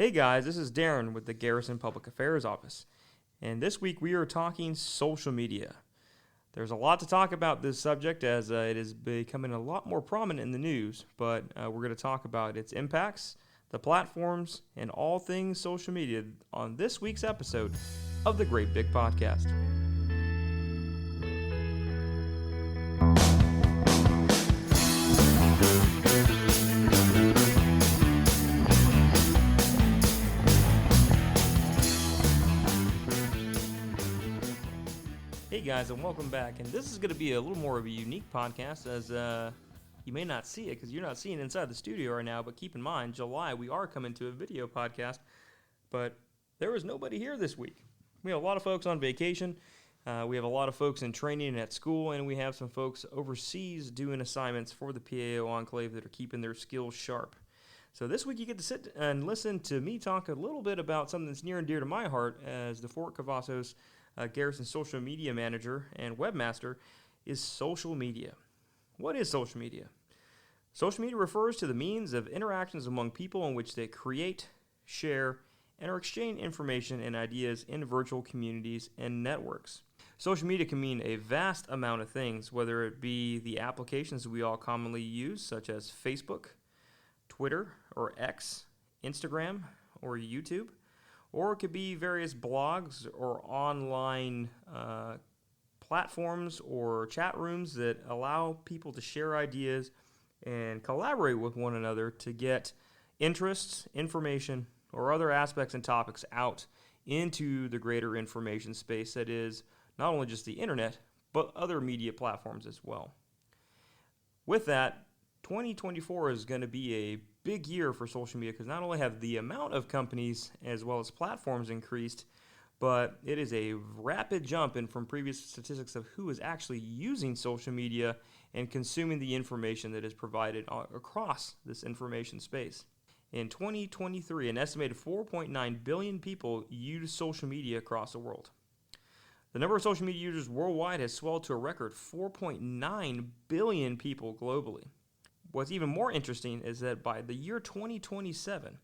Hey guys, this is Darren with the Garrison Public Affairs Office, and this week we are talking social media. There's a lot to talk about this subject as it is becoming a lot more prominent in the news, but we're going to talk about its impacts, the platforms, and all things social media on this week's episode of the Great Big Podcast. Hey guys, and welcome back. And this is going to be a little more of a unique podcast as you may not see it because you're not seeing it inside the studio right now, but keep in mind, July, we are coming to a video podcast, but there is nobody here this week. We have a lot of folks on vacation, we have a lot of folks in training at school, and we have some folks overseas doing assignments for the PAO Enclave that are keeping their skills sharp. So this week you get to sit and listen to me talk a little bit about something that's near and dear to my heart as the Fort Cavazos Garrison social media manager and webmaster is social media. What is social media? Social media refers to the means of interactions among people in which they create, share, and or exchange information and ideas in virtual communities and networks. Social media can mean a vast amount of things, whether it be the applications we all commonly use, such as Facebook, Twitter, or X, Instagram, or YouTube, or it could be various blogs or online platforms or chat rooms that allow people to share ideas and collaborate with one another to get interests, information, or other aspects and topics out into the greater information space that is not only just the internet, but other media platforms as well. With that, 2024 is going to be a big year for social media because not only have the amount of companies as well as platforms increased, but it is a rapid jump in from previous statistics of who is actually using social media and consuming the information that is provided across this information space. In 2023, an estimated 4.9 billion people use social media across the world. The number of social media users worldwide has swelled to a record 4.9 billion people globally. What's even more interesting is that by the year 2027,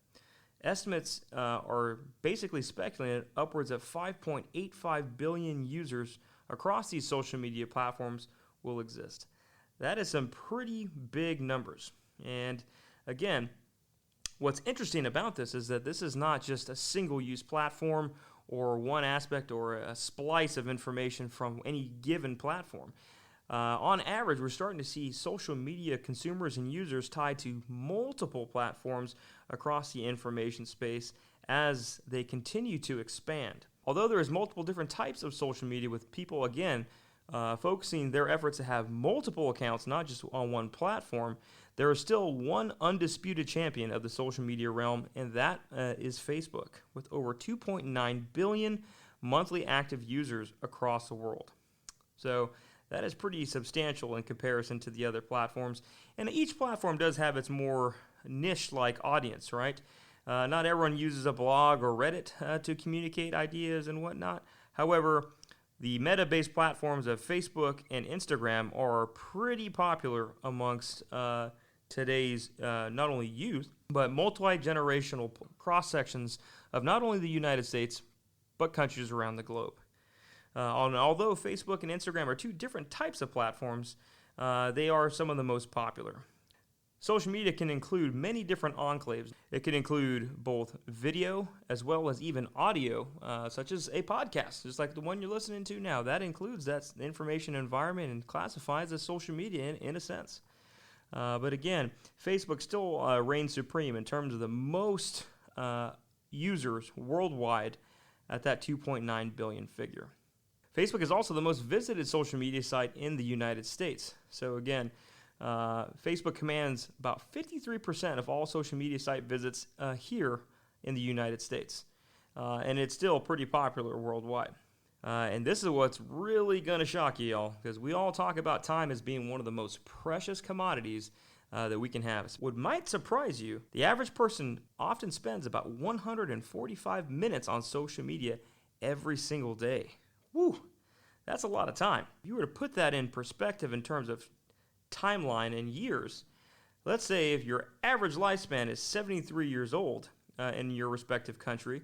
estimates are basically speculating upwards of 5.85 billion users across these social media platforms will exist. That is some pretty big numbers. And again, what's interesting about this is that this is not just a single-use platform or one aspect or a splice of information from any given platform. On average, we're starting to see social media consumers and users tied to multiple platforms across the information space as they continue to expand. Although there is multiple different types of social media with people, again, focusing their efforts to have multiple accounts, not just on one platform, there is still one undisputed champion of the social media realm, and that is Facebook, with over 2.9 billion monthly active users across the world. So that is pretty substantial in comparison to the other platforms. And each platform does have its more niche-like audience, right? Not everyone uses a blog or Reddit to communicate ideas and whatnot. However, the meta-based platforms of Facebook and Instagram are pretty popular amongst today's not only youth, but multi-generational cross-sections of not only the United States, but countries around the globe. Although Facebook and Instagram are two different types of platforms, they are some of the most popular. Social media can include many different enclaves. It can include both video as well as even audio, such as a podcast, just like the one you're listening to now. That includes that information environment and classifies as social media in a sense. But again, Facebook still reigns supreme in terms of the most users worldwide at that 2.9 billion figure. Facebook is also the most visited social media site in the United States. So again, Facebook commands about 53% of all social media site visits here in the United States. And it's still pretty popular worldwide. And this is what's really going to shock you, y'all, because we all talk about time as being one of the most precious commodities that we can have. What might surprise you, the average person often spends about 145 minutes on social media every single day. Woo, that's a lot of time. If you were to put that in perspective in terms of timeline and years, let's say if your average lifespan is 73 years old, in your respective country.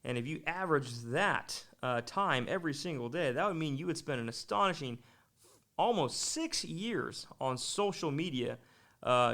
And if you average that time every single day, that would mean you would spend an astonishing almost 6 years on social media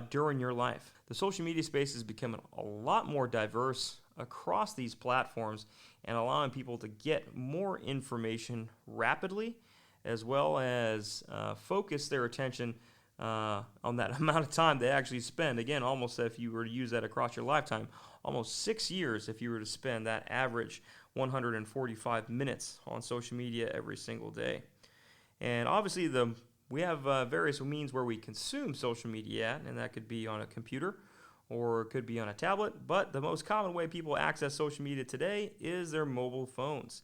during your life. The social media space is becoming a lot more diverse across these platforms and allowing people to get more information rapidly, as well as focus their attention on that amount of time they actually spend. Again, almost if you were to use that across your lifetime, almost 6 years if you were to spend that average 145 minutes on social media every single day. And obviously, we have various means where we consume social media at, and that could be on a computer or it could be on a tablet. But the most common way people access social media today is their mobile phones.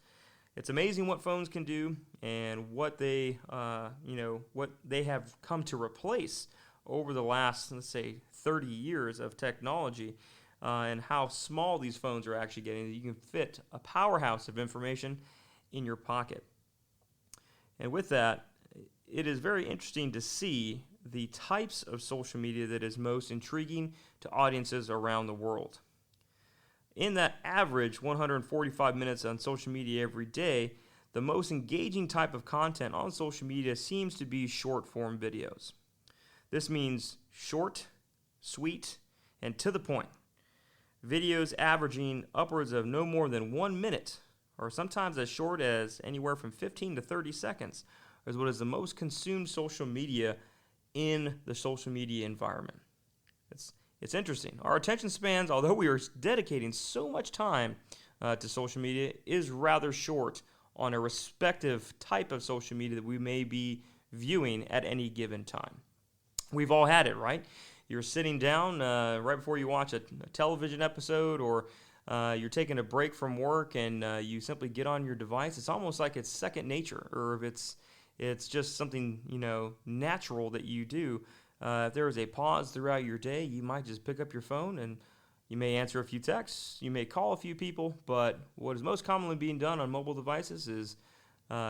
It's amazing what phones can do and what they have come to replace over the last, let's say, 30 years of technology, and how small these phones are actually getting. You can fit a powerhouse of information in your pocket. And with that, it is very interesting to see the types of social media that is most intriguing to audiences around the world. In that average 145 minutes on social media every day, the most engaging type of content on social media seems to be short-form videos. This means short, sweet, and to the point. Videos averaging upwards of no more than 1 minute, or sometimes as short as anywhere from 15 to 30 seconds, is what is the most consumed social media in the social media environment. It's interesting. Our attention spans, although we are dedicating so much time to social media, is rather short on a respective type of social media that we may be viewing at any given time. We've all had it, right? You're sitting down right before you watch a television episode, or you're taking a break from work and you simply get on your device. It's almost like it's second nature, or if it's just something natural that you do. If there is a pause throughout your day, you might just pick up your phone and you may answer a few texts, you may call a few people, but what is most commonly being done on mobile devices is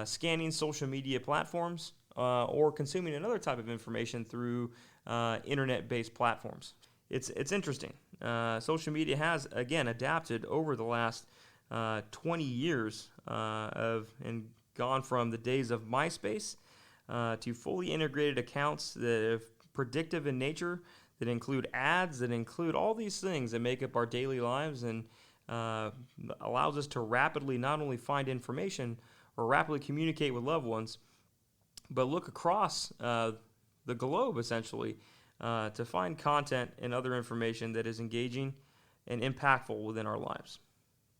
scanning social media platforms or consuming another type of information through internet-based platforms. It's interesting. Social media has, again, adapted over the last 20 years and gone from the days of MySpace to fully integrated accounts that are predictive in nature, that include ads, that include all these things that make up our daily lives and allows us to rapidly not only find information or rapidly communicate with loved ones, but look across the globe, essentially, to find content and other information that is engaging and impactful within our lives.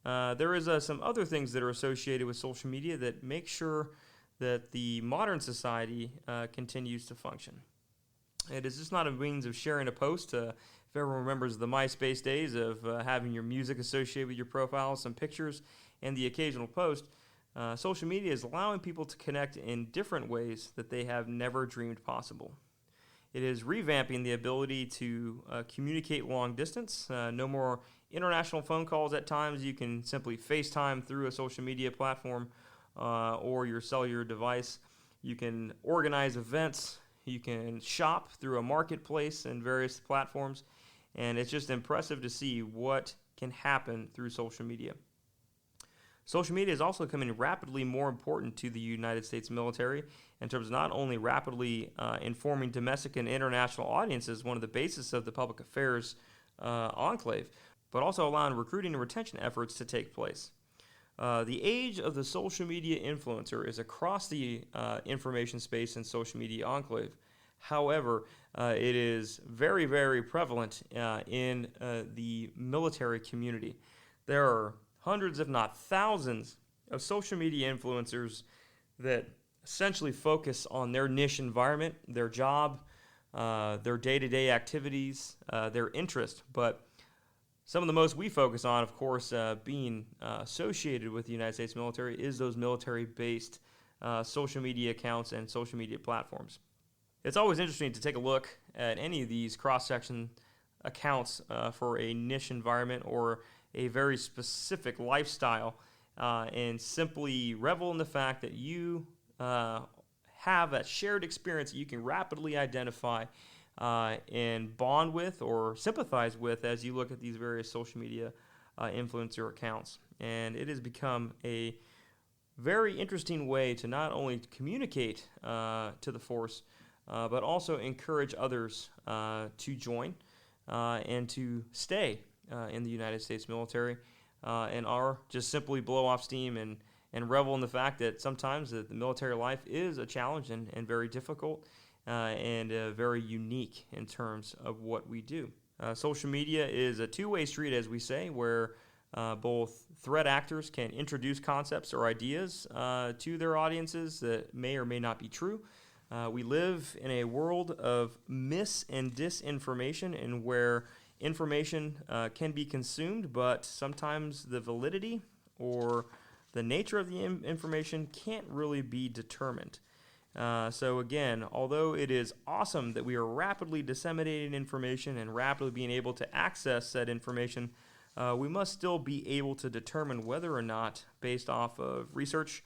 There is some other things that are associated with social media that make sure that the modern society continues to function. It is just not a means of sharing a post. If everyone remembers the MySpace days of having your music associated with your profile, some pictures, and the occasional post, social media is allowing people to connect in different ways that they have never dreamed possible. It is revamping the ability to communicate long distance. No more international phone calls at times. You can simply FaceTime through a social media platform or your cellular device. You can organize events. You can shop through a marketplace and various platforms. And it's just impressive to see what can happen through social media. Social media is also becoming rapidly more important to the United States military in terms of not only rapidly informing domestic and international audiences, one of the basis of the public affairs enclave, but also allowing recruiting and retention efforts to take place. The age of the social media influencer is across the information space and social media enclave. However, it is very, very prevalent in the military community. There are hundreds, if not thousands, of social media influencers that essentially focus on their niche environment, their job, their day-to-day activities, their interest. But some of the most we focus on, of course, being associated with the United States military, is those military-based social media accounts and social media platforms. It's always interesting to take a look at any of these cross-section accounts for a niche environment or a very specific lifestyle and simply revel in the fact that you have that shared experience that you can rapidly identify and bond with or sympathize with as you look at these various social media influencer accounts. And it has become a very interesting way to not only communicate to the force, but also encourage others to join and to stay in the United States military and are just simply blow off steam and revel in the fact that sometimes the military life is a challenge and very difficult and very unique in terms of what we do. Social media is a two-way street, as we say, where both threat actors can introduce concepts or ideas to their audiences that may or may not be true. We live in a world of mis- and disinformation, and where information can be consumed, but sometimes the validity or the nature of the information can't really be determined. So again, although it is awesome that we are rapidly disseminating information and rapidly being able to access said information, we must still be able to determine whether or not, based off of research,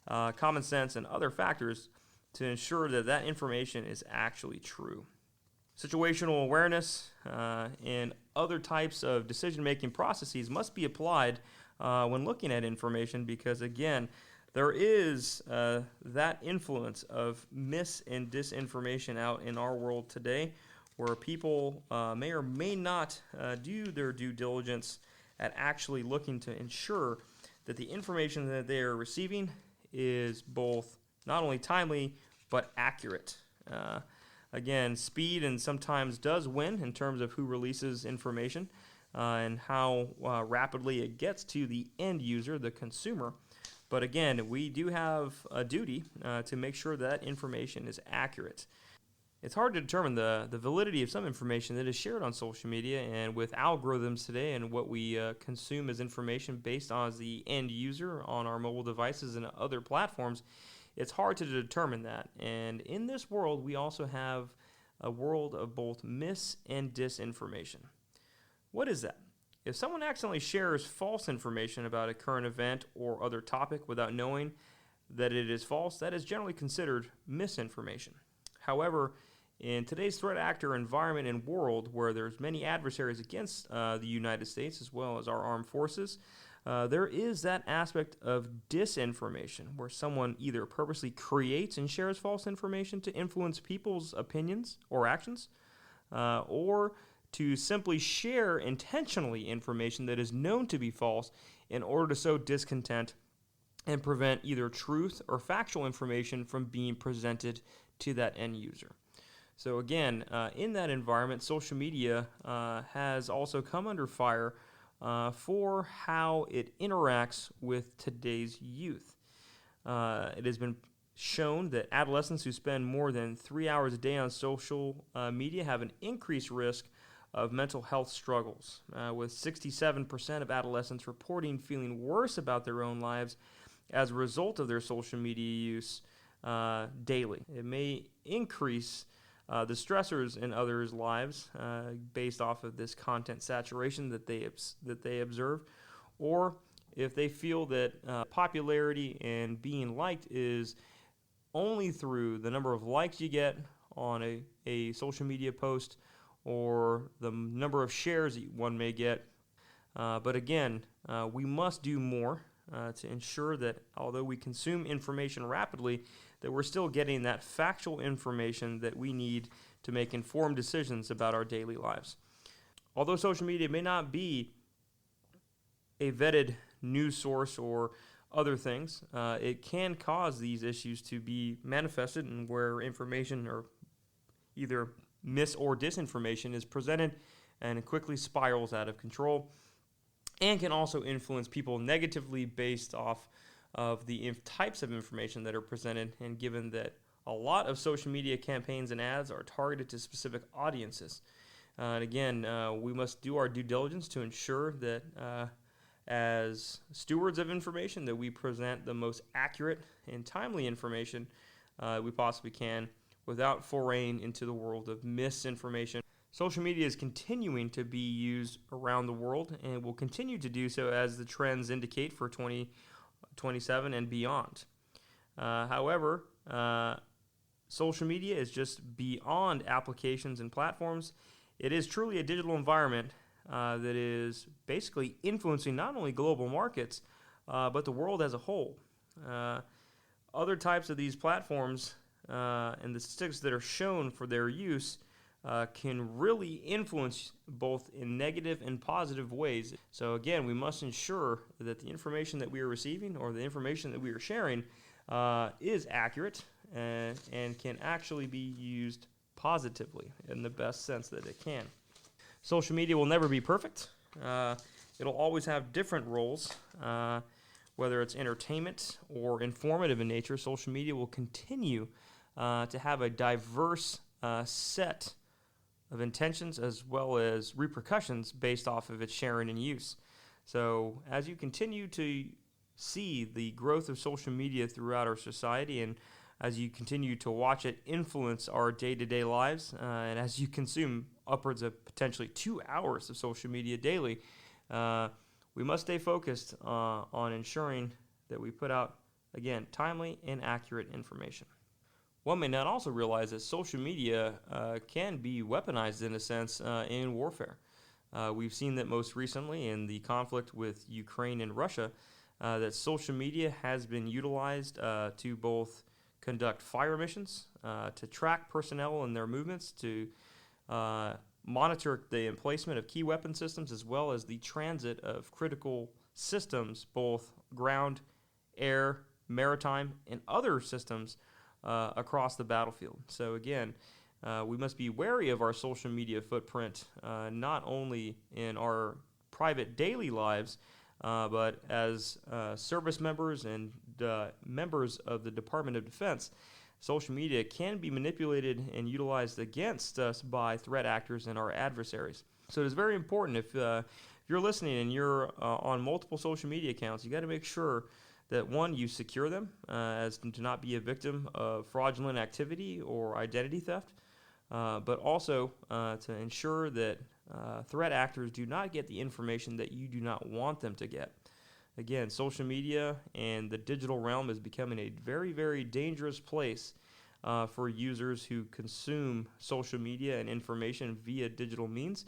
common sense, and other factors, to ensure that that information is actually true. Situational awareness and other types of decision-making processes must be applied when looking at information because, again, there is that influence of mis- and disinformation out in our world today where people may or may not do their due diligence at actually looking to ensure that the information that they are receiving is both not only timely but accurate. Again, speed and sometimes does win in terms of who releases information and how rapidly it gets to the end user, the consumer. But again, we do have a duty to make sure that information is accurate. It's hard to determine the validity of some information that is shared on social media, and with algorithms today and what we consume as information based on the end user on our mobile devices and other platforms, it's hard to determine that. And in this world, we also have a world of both mis- and disinformation. What is that? If someone accidentally shares false information about a current event or other topic without knowing that it is false, that is generally considered misinformation. However, in today's threat actor environment and world where there's many adversaries against the United States as well as our armed forces, there is that aspect of disinformation where someone either purposely creates and shares false information to influence people's opinions or actions, or to simply share intentionally information that is known to be false in order to sow discontent and prevent either truth or factual information from being presented to that end user. So again, in that environment, social media has also come under fire for how it interacts with today's youth. It has been shown that adolescents who spend more than 3 hours a day on social media have an increased risk of mental health struggles, with 67% of adolescents reporting feeling worse about their own lives as a result of their social media use daily. It may increase the stressors in others' lives based off of this content saturation that they observe, or if they feel that popularity and being liked is only through the number of likes you get on a social media post or the number of shares that one may get. But again, we must do more to ensure that although we consume information rapidly, that we're still getting that factual information that we need to make informed decisions about our daily lives. Although social media may not be a vetted news source or other things, it can cause these issues to be manifested, and where information or either mis- or disinformation is presented and it quickly spirals out of control and can also influence people negatively based off of the types of information that are presented, and given that a lot of social media campaigns and ads are targeted to specific audiences. And again, we must do our due diligence to ensure that as stewards of information that we present the most accurate and timely information we possibly can without foraying into the world of misinformation. Social media is continuing to be used around the world and will continue to do so as the trends indicate for 2027 and beyond. However, social media is just beyond applications and platforms. It is truly a digital environment that is basically influencing not only global markets, but the world as a whole. Other types of these platforms and the statistics that are shown for their use can really influence both in negative and positive ways. So again, we must ensure that the information that we are receiving or the information that we are sharing is accurate and can actually be used positively in the best sense that it can. Social media will never be perfect. It'll always have different roles. Whether it's entertainment or informative in nature, social media will continue to have a diverse set of intentions as well as repercussions based off of its sharing and use. So as you continue to see the growth of social media throughout our society, and as you continue to watch it influence our day-to-day lives, and as you consume upwards of potentially 2 hours of social media daily, we must stay focused on ensuring that we put out, again, timely and accurate information. One may not also realize that social media can be weaponized in a sense in warfare. We've seen that most recently in the conflict with Ukraine and Russia, that social media has been utilized to both conduct fire missions, to track personnel and their movements, to monitor the emplacement of key weapon systems, as well as the transit of critical systems, both ground, air, maritime, and other systems across the battlefield. So again, we must be wary of our social media footprint, not only in our private daily lives, but as service members and members of the Department of Defense. Social media can be manipulated and utilized against us by threat actors and our adversaries. So it is very important if you're listening and you're on multiple social media accounts, you got to make sure that, one, you secure them as to not be a victim of fraudulent activity or identity theft, but also to ensure that threat actors do not get the information that you do not want them to get. Again, social media and the digital realm is becoming a very, very dangerous place for users who consume social media and information via digital means,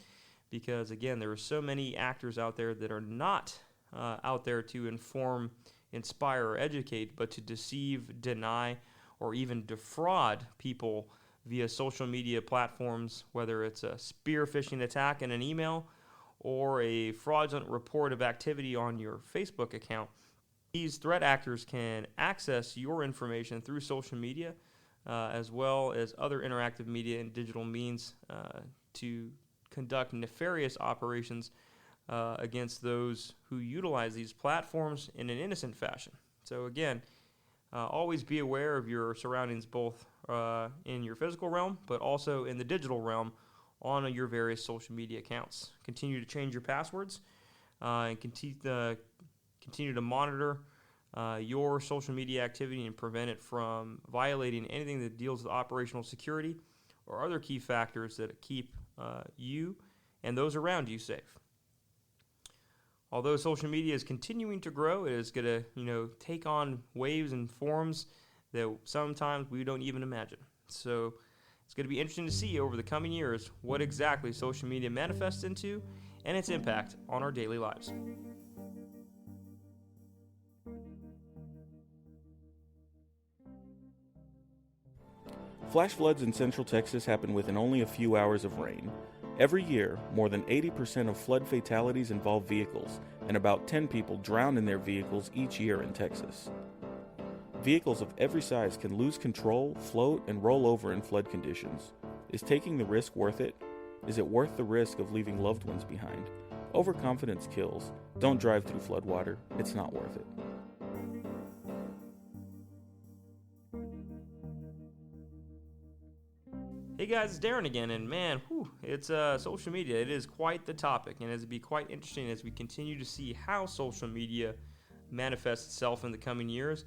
because, again, there are so many actors out there that are not out there to inform, inspire, or educate, but to deceive, deny, or even defraud people via social media platforms, whether it's a spear phishing attack in an email or a fraudulent report of activity on your Facebook account. These threat actors can access your information through social media as well as other interactive media and digital means to conduct nefarious operations against those who utilize these platforms in an innocent fashion. So again, always be aware of your surroundings, both in your physical realm, but also in the digital realm on your various social media accounts. Continue to change your passwords and continue to monitor your social media activity and prevent it from violating anything that deals with operational security or other key factors that keep you and those around you safe. Although social media is continuing to grow, it is going to take on waves and forms that sometimes we don't even imagine. So it's going to be interesting to see over the coming years what exactly social media manifests into and its impact on our daily lives. Flash floods in Central Texas happen within only a few hours of rain. Every year, more than 80% of flood fatalities involve vehicles, and about 10 people drown in their vehicles each year in Texas. Vehicles of every size can lose control, float, and roll over in flood conditions. Is taking the risk worth it? Is it worth the risk of leaving loved ones behind? Overconfidence kills. Don't drive through floodwater. It's not worth it. Hey guys, it's Darren again, and man, it's social media. It is quite the topic, and it'll be quite interesting as we continue to see how social media manifests itself in the coming years.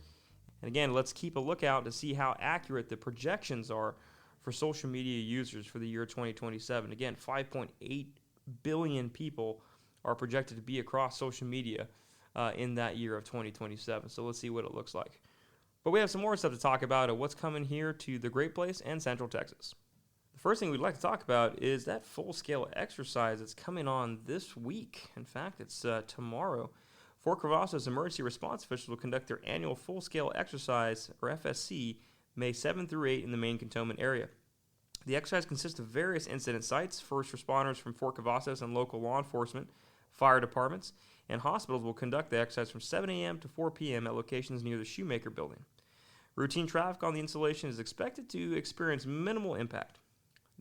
And again, let's keep a lookout to see how accurate the projections are for social media users for the year 2027. Again, 5.8 billion people are projected to be across social media in that year of 2027. So let's see what it looks like. But we have some more stuff to talk about of what's coming here to the Great Place and Central Texas. The The first thing we'd like to talk about is that full-scale exercise that's coming on this week. In fact, it's tomorrow. Fort Cavazos emergency response officials will conduct their annual full-scale exercise, or FSC, May 7 through 8 in the main cantonment area. The exercise consists of various incident sites. First responders from Fort Cavazos and local law enforcement, fire departments, and hospitals will conduct the exercise from 7 a.m. to 4 p.m. at locations near the Shoemaker Building. Routine traffic on the installation is expected to experience minimal impact.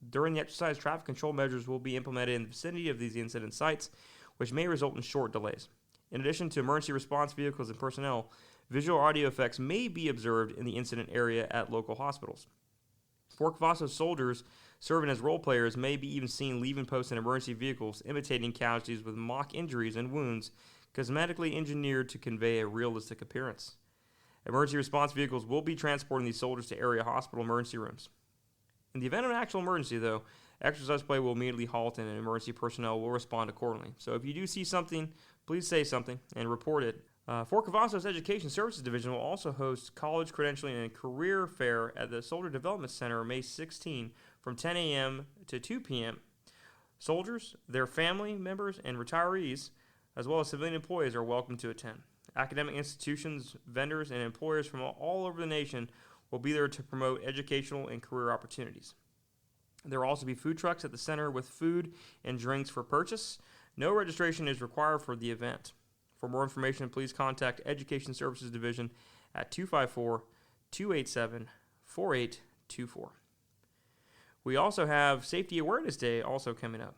During the exercise, traffic control measures will be implemented in the vicinity of these incident sites, which may result in short delays. In addition to emergency response vehicles and personnel, visual audio effects may be observed in the incident area at local hospitals. Fort Cavazos soldiers serving as role players may be even seen leaving posts in emergency vehicles, imitating casualties with mock injuries and wounds, cosmetically engineered to convey a realistic appearance. Emergency response vehicles will be transporting these soldiers to area hospital emergency rooms. In the event of an actual emergency, though, exercise play will immediately halt and emergency personnel will respond accordingly. So if you do see something, please say something and report it. Fort Cavazos Education Services Division will also host College Credentialing and Career Fair at the Soldier Development Center May 16 from 10 a.m. to 2 p.m. Soldiers, their family members, and retirees, as well as civilian employees, are welcome to attend. Academic institutions, vendors, and employers from all over the nation will be there to promote educational and career opportunities. There will also be food trucks at the center with food and drinks for purchase. No registration is required for the event. For more information, please contact Education Services Division at 254-287-4824. We also have Safety Awareness Day also coming up.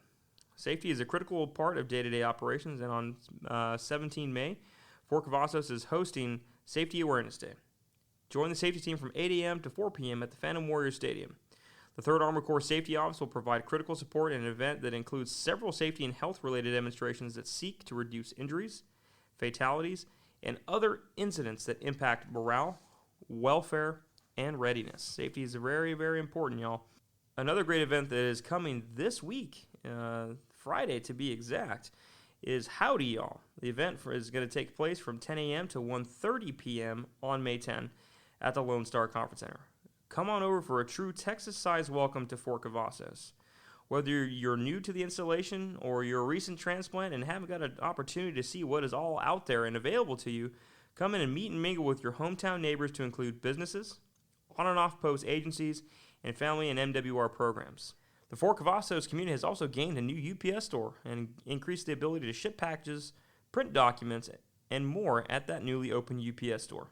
Safety is a critical part of day-to-day operations, and on 17 May, Fort Cavazos is hosting Safety Awareness Day. Join the safety team from 8 a.m. to 4 p.m. at the Phantom Warriors Stadium. The 3rd Armored Corps Safety Office will provide critical support in an event that includes several safety and health-related demonstrations that seek to reduce injuries, fatalities, and other incidents that impact morale, welfare, and readiness. Safety is very, very important, y'all. Another great event that is coming this week, Friday to be exact, is Howdy Y'all. The event is going to take place from 10 a.m. to 1:30 p.m. on May 10 at the Lone Star Conference Center. Come on over for a true Texas-sized welcome to Fort Cavazos. Whether you're new to the installation or you're a recent transplant and haven't got an opportunity to see what is all out there and available to you, come in and meet and mingle with your hometown neighbors to include businesses, on- and off-post agencies, and family and MWR programs. The Fort Cavazos community has also gained a new UPS store and increased the ability to ship packages, print documents, and more at that newly opened UPS store.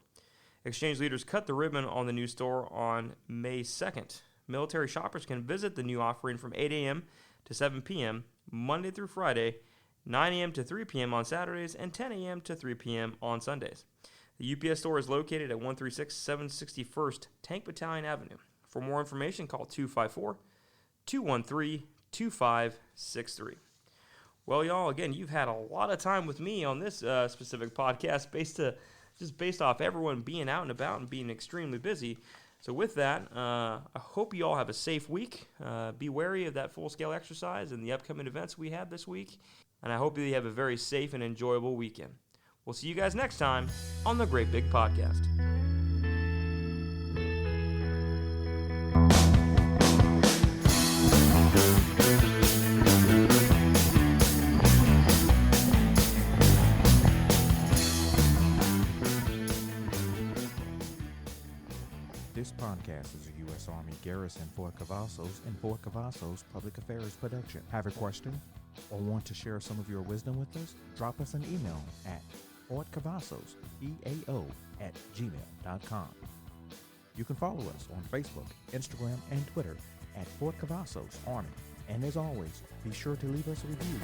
Exchange leaders cut the ribbon on the new store on May 2nd. Military shoppers can visit the new offering from 8 a.m. to 7 p.m. Monday through Friday, 9 a.m. to 3 p.m. on Saturdays, and 10 a.m. to 3 p.m. on Sundays. The UPS store is located at 136 761st Tank Battalion Avenue. For more information, call 254-213-2563. Well, y'all, again, you've had a lot of time with me on this specific podcast based off everyone being out and about and being extremely busy. So with that, I hope you all have a safe week. Be wary of that full-scale exercise and the upcoming events we have this week. And I hope you have a very safe and enjoyable weekend. We'll see you guys next time on the Great Big Podcast. This podcast is a U.S. Army Garrison Fort Cavazos and Fort Cavazos Public Affairs production. Have a question or want to share some of your wisdom with us? Drop us an email at fortcavazos@gmail.com. You can follow us on Facebook, Instagram, and Twitter at Fort Cavazos Army. And as always, be sure to leave us a review.